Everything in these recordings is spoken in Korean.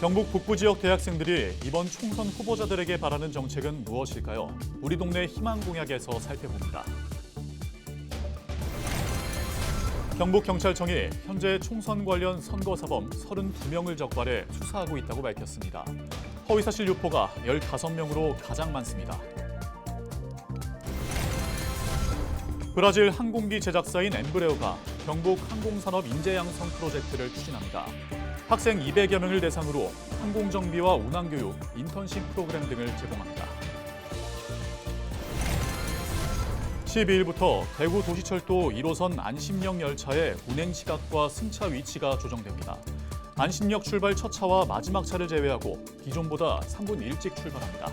경북 북부 지역 대학생들이 이번 총선 후보자들에게 바라는 정책은 무엇일까요? 우리 동네 희망 공약에서 살펴봅니다. 경북경찰청이 현재 총선 관련 선거사범 32명을 적발해 수사하고 있다고 밝혔습니다. 허위사실 유포가 15명으로 가장 많습니다. 브라질 항공기 제작사인 엠브레어가 경북 항공산업 인재 양성 프로젝트를 추진합니다. 학생 200여 명을 대상으로 항공정비와 운항교육, 인턴십 프로그램 등을 제공합니다. 12일부터 대구 도시철도 1호선 안심역 열차의 운행 시각과 승차 위치가 조정됩니다. 안심역 출발 첫 차와 마지막 차를 제외하고 기존보다 3분 일찍 출발합니다.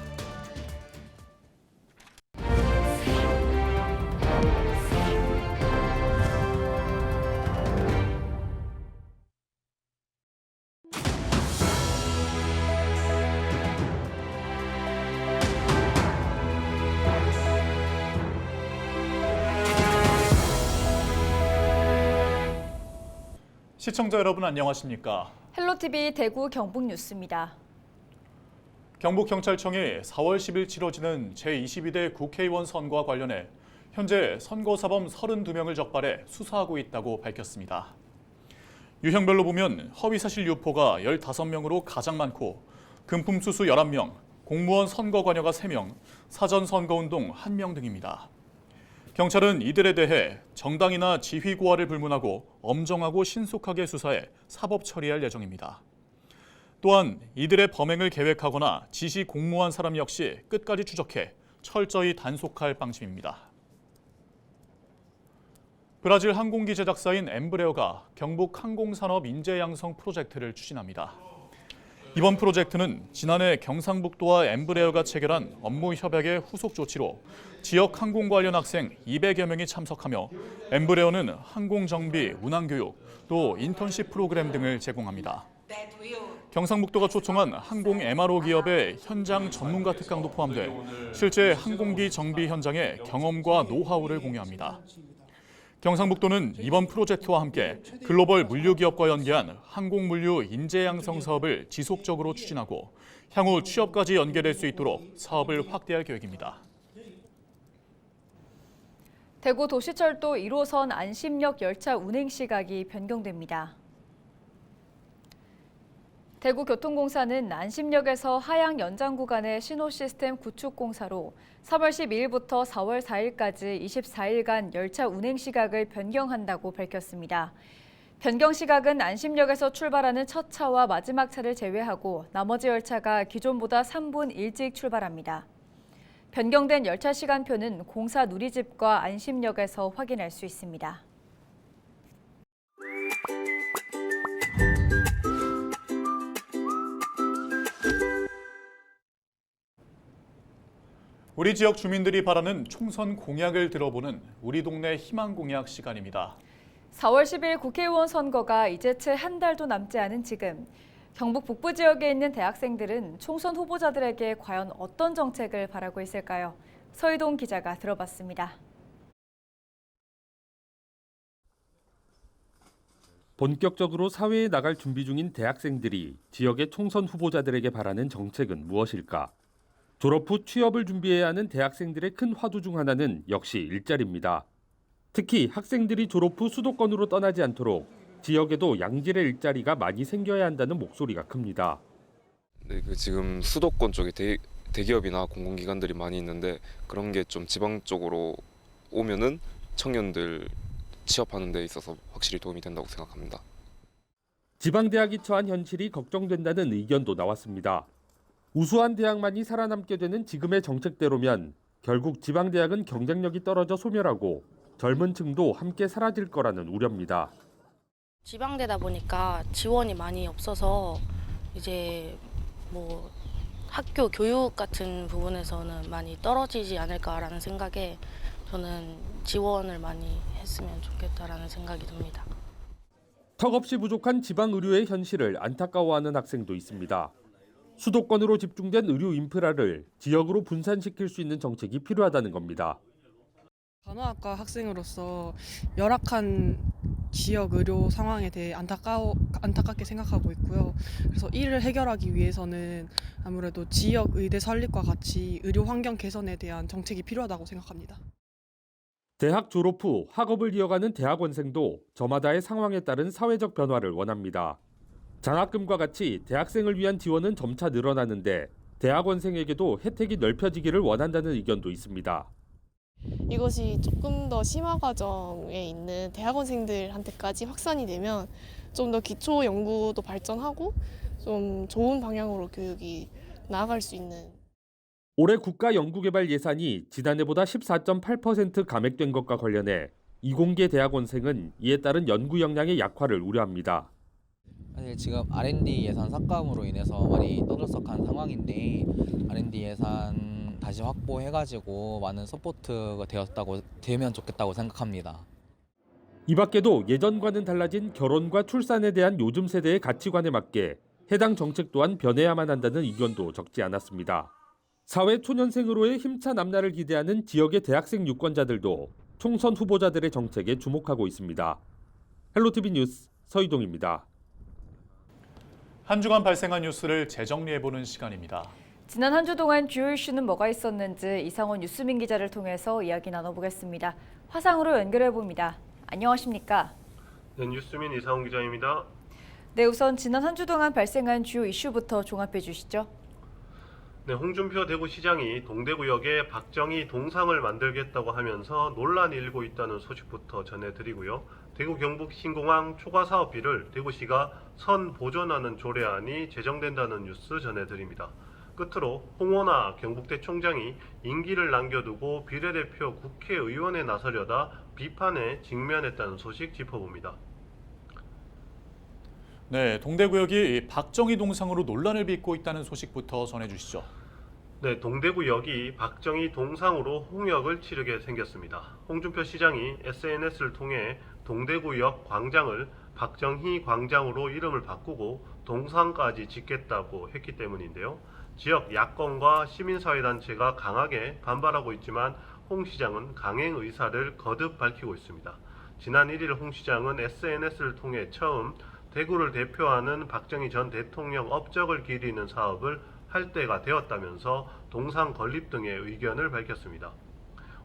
시청자 여러분 안녕하십니까? 헬로티비 대구 경북뉴스입니다. 경북경찰청이 4월 10일 치러지는 제22대 국회의원 선거와 관련해 현재 선거사범 32명을 적발해 수사하고 있다고 밝혔습니다. 유형별로 보면 허위사실 유포가 15명으로 가장 많고 금품수수 11명, 공무원 선거 관여가 3명, 사전선거운동 1명 등입니다. 경찰은 이들에 대해 정당이나 지휘 고하를 불문하고 엄정하고 신속하게 수사해 사법 처리할 예정입니다. 또한 이들의 범행을 계획하거나 지시 공모한 사람 역시 끝까지 추적해 철저히 단속할 방침입니다. 브라질 항공기 제작사인 엠브레어가 경북 항공산업 인재 양성 프로젝트를 추진합니다. 이번 프로젝트는 지난해 경상북도와 엠브레어가 체결한 업무 협약의 후속 조치로 지역 항공 관련 학생 200여 명이 참석하며 엠브레어는 항공 정비, 운항 교육, 또 인턴십 프로그램 등을 제공합니다. 경상북도가 초청한 항공 MRO 기업의 현장 전문가 특강도 포함돼 실제 항공기 정비 현장의 경험과 노하우를 공유합니다. 경상북도는 이번 프로젝트와 함께 글로벌 물류기업과 연계한 항공물류 인재 양성 사업을 지속적으로 추진하고 향후 취업까지 연계될 수 있도록 사업을 확대할 계획입니다. 대구 도시철도 1호선 안심역 열차 운행 시각이 변경됩니다. 대구교통공사는 안심역에서 하양 연장 구간의 신호 시스템 구축 공사로 3월 12일부터 4월 4일까지 24일간 열차 운행 시각을 변경한다고 밝혔습니다. 변경 시각은 안심역에서 출발하는 첫 차와 마지막 차를 제외하고 나머지 열차가 기존보다 3분 일찍 출발합니다. 변경된 열차 시간표는 공사 누리집과 안심역에서 확인할 수 있습니다. 우리 지역 주민들이 바라는 총선 공약을 들어보는 우리 동네 희망 공약 시간입니다. 4월 10일 국회의원 선거가 이제 채 한 달도 남지 않은 지금 경북 북부 지역에 있는 대학생들은 총선 후보자들에게 과연 어떤 정책을 바라고 있을까요? 서희동 기자가 들어봤습니다. 본격적으로 사회에 나갈 준비 중인 대학생들이 지역의 총선 후보자들에게 바라는 정책은 무엇일까? 졸업 후 취업을 준비해야 하는 대학생들의 큰 화두 중 하나는 역시 일자리입니다. 특히 학생들이 졸업 후 수도권으로 떠나지 않도록 지역에도 양질의 일자리가 많이 생겨야 한다는 목소리가 큽니다. 네, 지금 수도권 쪽에 대기업이나 공공기관들이 많이 있는데 그런 게 좀 지방 쪽으로 오면은 청년들 취업하는 데 있어서 확실히 도움이 된다고 생각합니다. 지방대학이 처한 현실이 걱정된다는 의견도 나왔습니다. 우수한 대학만이 살아남게 되는 지금의 정책대로면 결국 지방대학은 경쟁력이 떨어져 소멸하고 젊은 층도 함께 사라질 거라는 우려입니다. 지방대다 보니까 지원이 많이 없어서 이제 뭐 학교 교육 같은 부분에서는 많이 떨어지지 않을까라는 생각에 저는 지원을 많이 했으면 좋겠다라는 생각이 듭니다. 턱없이 부족한 지방 의료의 현실을 안타까워하는 학생도 있습니다. 수도권으로 집중된 의료 인프라를 지역으로 분산시킬 수 있는 정책이 필요하다는 겁니다. 간호학과 학생으로서 열악한 지역 의료 상황에 대해 안타깝게 생각하고 있고요. 그래서 이를 해결하기 위해서는 아무래도 지역 의대 설립과 같이 의료 환경 개선에 대한 정책이 필요하다고 생각합니다. 대학 졸업 후 학업을 이어가는 대학원생도 저마다의 상황에 따른 사회적 변화를 원합니다. 장학금과 같이 대학생을 위한 지원은 점차 늘어나는데 대학원생에게도 혜택이 넓혀지기를 원한다는 의견도 있습니다. 이것이 조금 더 심화 과정에 있는 대학원생들한테까지 확산이 되면 좀 더 기초 연구도 발전하고 좀 좋은 방향으로 교육이 나아갈 수 있는. 올해 국가연구개발 예산이 지난해보다 14.8% 감액된 것과 관련해 이공계 대학원생은 이에 따른 연구 역량의 약화를 우려합니다. 사실 지금 R&D 예산 삭감으로 인해서 많이 떠들썩한 상황인데 R&D 예산 다시 확보해가지고 많은 서포트가 되면 좋겠다고 생각합니다. 이 밖에도 예전과는 달라진 결혼과 출산에 대한 요즘 세대의 가치관에 맞게 해당 정책 또한 변해야만 한다는 의견도 적지 않았습니다. 사회 초년생으로의 힘찬 앞날을 기대하는 지역의 대학생 유권자들도 총선 후보자들의 정책에 주목하고 있습니다. 헬로티비 뉴스 서희동입니다. 한 주간 발생한 뉴스를 재정리해보는 시간입니다. 지난 한 주 동안 주요 이슈는 뭐가 있었는지 이상원 뉴스민 기자를 통해서 이야기 나눠보겠습니다. 화상으로 연결해봅니다. 안녕하십니까? 네, 뉴스민 이상원 기자입니다. 네, 우선 지난 한 주 동안 발생한 주요 이슈부터 종합해 주시죠. 네, 홍준표 대구시장이 동대구역에 박정희 동상을 만들겠다고 하면서 논란이 일고 있다는 소식부터 전해드리고요. 대구 경북 신공항 초과 사업비를 대구시가 선 보존하는 조례안이 제정된다는 뉴스 전해드립니다. 끝으로 홍원하 경북대 총장이 임기를 남겨두고 비례대표 국회의원에 나서려다 비판에 직면했다는 소식 짚어봅니다. 네, 동대구역이 박정희 동상으로 논란을 빚고 있다는 소식부터 전해주시죠. 네, 동대구역이 박정희 동상으로 홍역을 치르게 생겼습니다. 홍준표 시장이 SNS를 통해 동대구역 광장을 박정희 광장으로 이름을 바꾸고 동상까지 짓겠다고 했기 때문인데요. 지역 야권과 시민사회단체가 강하게 반발하고 있지만 홍 시장은 강행 의사를 거듭 밝히고 있습니다. 지난 1일 홍 시장은 SNS를 통해 처음 대구를 대표하는 박정희 전 대통령 업적을 기리는 사업을 할 때가 되었다면서 동상 건립 등의 의견을 밝혔습니다.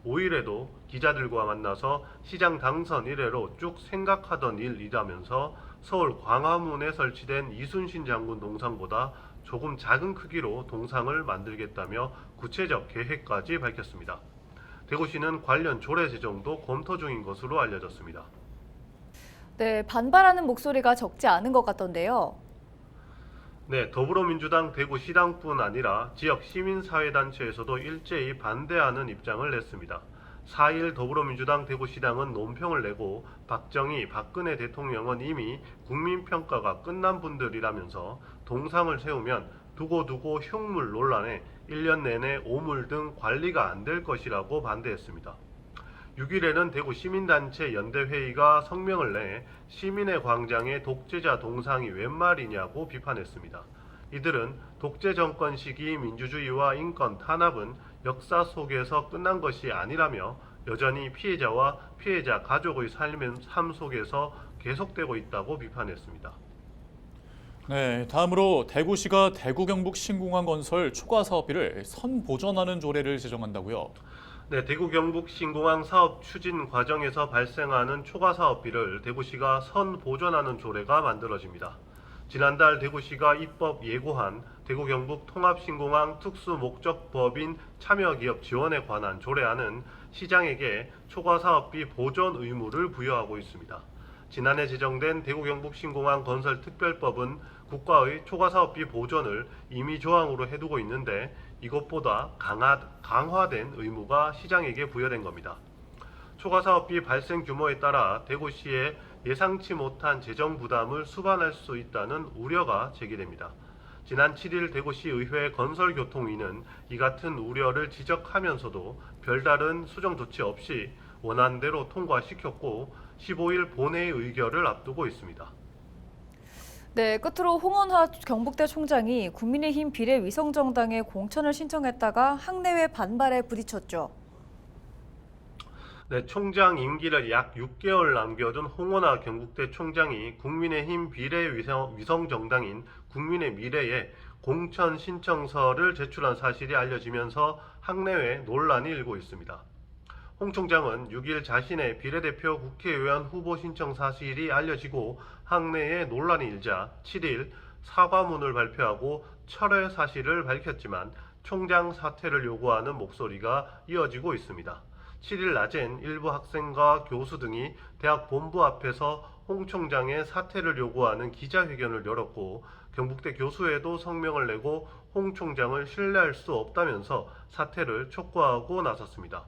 5일에도 기자들과 만나서 시장 당선 이래로 쭉 생각하던 일이라면서 서울 광화문에 설치된 이순신 장군 동상보다 조금 작은 크기로 동상을 만들겠다며 구체적 계획까지 밝혔습니다. 대구시는 관련 조례 제정도 검토 중인 것으로 알려졌습니다. 네, 반발하는 목소리가 적지 않은 것 같던데요. 네, 더불어민주당 대구시당뿐 아니라 지역 시민사회단체에서도 일제히 반대하는 입장을 냈습니다. 4일 더불어민주당 대구시당은 논평을 내고 박정희, 박근혜 대통령은 이미 국민평가가 끝난 분들이라면서 동상을 세우면 두고두고 흉물 논란에 1년 내내 오물 등 관리가 안 될 것이라고 반대했습니다. 6일에는 대구 시민단체 연대회의가 성명을 내 시민의 광장에 독재자 동상이 웬 말이냐고 비판했습니다. 이들은 독재 정권 시기 민주주의와 인권 탄압은 역사 속에서 끝난 것이 아니라며 여전히 피해자와 피해자 가족의 삶 속에서 계속되고 있다고 비판했습니다. 네, 다음으로 대구시가 대구 경북 신공항 건설 초과 사업비를 선 보전하는 조례를 제정한다고요. 네, 대구 경북 신공항 사업 추진 과정에서 발생하는 초과 사업비를 대구시가 선 보전하는 조례가 만들어집니다. 지난달 대구시가 입법 예고한 대구 경북 통합신공항 특수목적법인 참여기업 지원에 관한 조례안은 시장에게 초과 사업비 보전 의무를 부여하고 있습니다. 지난해 제정된 대구 경북 신공항 건설 특별법은 국가의 초과 사업비 보전을 임의 조항으로 해두고 있는데 이것보다 강화된 의무가 시장에게 부여된 겁니다. 초과 사업비 발생 규모에 따라 대구시에 예상치 못한 재정 부담을 수반할 수 있다는 우려가 제기됩니다. 지난 7일 대구시 의회 건설교통위는 이 같은 우려를 지적하면서도 별다른 수정 조치 없이 원안대로 통과시켰고 15일 본회의 의결을 앞두고 있습니다. 네, 끝으로 홍원하 경북대 총장이 국민의힘 비례위성정당에 공천을 신청했다가 학내외 반발에 부딪혔죠. 네, 총장 임기를 약 6개월 남겨둔 홍원하 경북대 총장이 국민의힘 비례위성정당인 국민의 미래에 공천 신청서를 제출한 사실이 알려지면서 학내외 논란이 일고 있습니다. 홍 총장은 6일 자신의 비례대표 국회의원 후보 신청 사실이 알려지고 학내에 논란이 일자 7일 사과문을 발표하고 철회 사실을 밝혔지만 총장 사퇴를 요구하는 목소리가 이어지고 있습니다. 7일 낮엔 일부 학생과 교수 등이 대학 본부 앞에서 홍 총장의 사퇴를 요구하는 기자회견을 열었고 경북대 교수회도 성명을 내고 홍 총장을 신뢰할 수 없다면서 사퇴를 촉구하고 나섰습니다.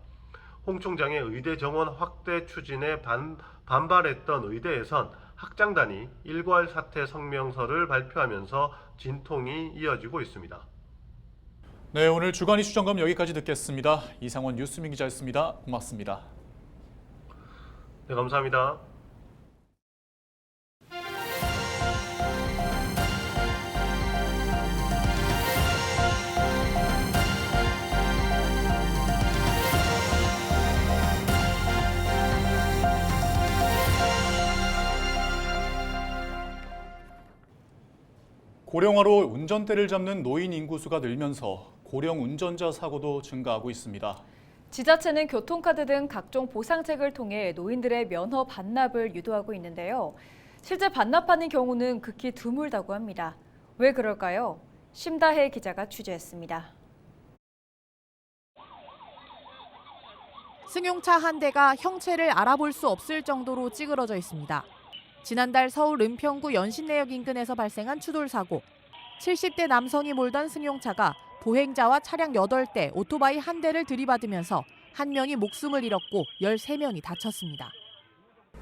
홍 총장의 의대 정원 확대 추진에 반발했던 의대에선 학장단이 일괄 사퇴 성명서를 발표하면서 진통이 이어지고 있습니다. 네, 오늘 주간 이슈 점검 여기까지 듣겠습니다. 이상원 뉴스민 기자였습니다. 고맙습니다. 네, 감사합니다. 고령화로 운전대를 잡는 노인 인구수가 늘면서 고령 운전자 사고도 증가하고 있습니다. 지자체는 교통카드 등 각종 보상책을 통해 노인들의 면허 반납을 유도하고 있는데요. 실제 반납하는 경우는 극히 드물다고 합니다. 왜 그럴까요? 심다혜 기자가 취재했습니다. 승용차 한 대가 형체를 알아볼 수 없을 정도로 찌그러져 있습니다. 지난달 서울 은평구 연신내역 인근에서 발생한 추돌 사고. 70대 남성이 몰던 승용차가 보행자와 차량 8대, 오토바이 한 대를 들이받으면서 한 명이 목숨을 잃었고 13명이 다쳤습니다.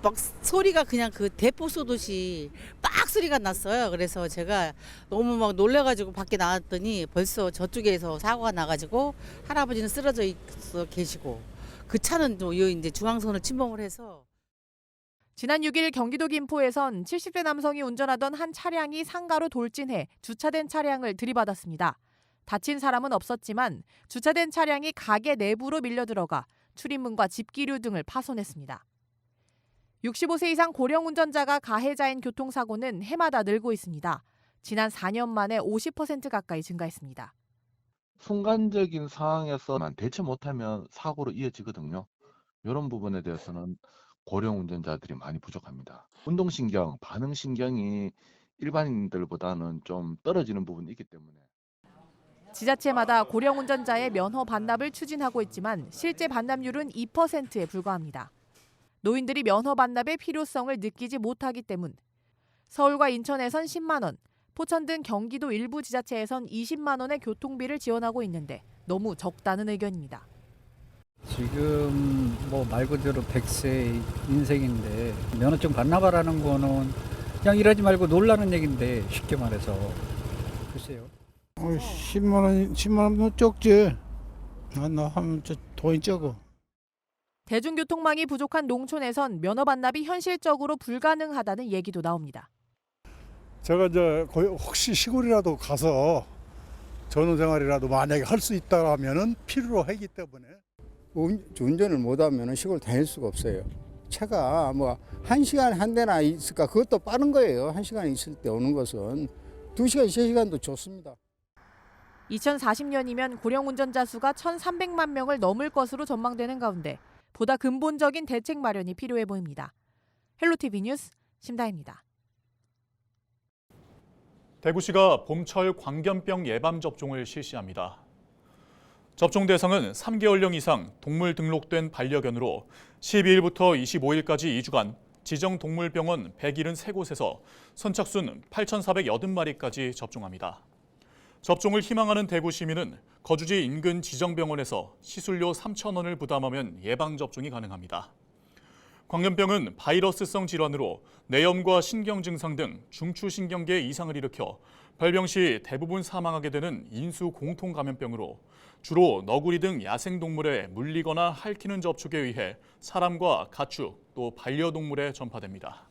막 소리가 그냥 그 대포 쏘듯이 빡 소리가 났어요. 그래서 제가 너무 막 놀래가지고 밖에 나왔더니 벌써 저쪽에서 사고가 나가지고 할아버지는 쓰러져 계시고 그 차는 또 이제 중앙선을 침범을 해서. 지난 6일 경기도 김포에선 70대 남성이 운전하던 한 차량이 상가로 돌진해 주차된 차량을 들이받았습니다. 다친 사람은 없었지만 주차된 차량이 가게 내부로 밀려 들어가 출입문과 집기류 등을 파손했습니다. 65세 이상 고령 운전자가 가해자인 교통사고는 해마다 늘고 있습니다. 지난 4년 만에 50% 가까이 증가했습니다. 순간적인 상황에서만 대처 못하면 사고로 이어지거든요. 이런 부분에 대해서는 고령 운전자들이 많이 부족합니다. 운동신경, 반응신경이 일반인들보다는 좀 떨어지는 부분이 있기 때문에. 지자체마다 고령 운전자의 면허 반납을 추진하고 있지만 실제 반납률은 2%에 불과합니다. 노인들이 면허 반납의 필요성을 느끼지 못하기 때문. 서울과 인천에선 10만 원, 포천 등 경기도 일부 지자체에선 20만 원의 교통비를 지원하고 있는데 너무 적다는 의견입니다. 지금 뭐 말 그대로 100세 인생인데 면허증 반납하라는 거는 그냥 일하지 말고 놀라는 얘기인데 쉽게 말해서 글쎄요. 10만 원은 적지. 나 하면 돈이 적어. 대중교통망이 부족한 농촌에선 면허 반납이 현실적으로 불가능하다는 얘기도 나옵니다. 제가 이제 혹시 시골이라도 가서 전원생활이라도 만약에 할 수 있다라면은 필요로 하기 때문에. 운전을 못하면 시골 다닐 수가 없어요. 차가 뭐 1시간 한 대나 있을까 그것도 빠른 거예요. 1시간 있을 때 오는 것은 2시간, 3시간도 좋습니다. 2040년이면 고령 운전자 수가 1,300만 명을 넘을 것으로 전망되는 가운데 보다 근본적인 대책 마련이 필요해 보입니다. 헬로티비 뉴스 심다혜입니다. 대구시가 봄철 광견병 예방 접종을 실시합니다. 접종 대상은 3개월령 이상 동물 등록된 반려견으로 12일부터 25일까지 2주간 지정 동물병원 173곳에서 선착순 8,480마리까지 접종합니다. 접종을 희망하는 대구 시민은 거주지 인근 지정병원에서 시술료 3,000원을 부담하면 예방접종이 가능합니다. 광견병은 바이러스성 질환으로 뇌염과 신경 증상 등 중추신경계 이상을 일으켜 발병 시 대부분 사망하게 되는 인수 공통 감염병으로 주로 너구리 등 야생동물에 물리거나 핥히는 접촉에 의해 사람과 가축 또 반려동물에 전파됩니다.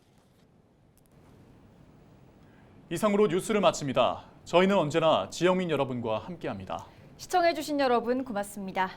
이상으로 뉴스를 마칩니다. 저희는 언제나 지역민 여러분과 함께합니다. 시청해주신 여러분 고맙습니다.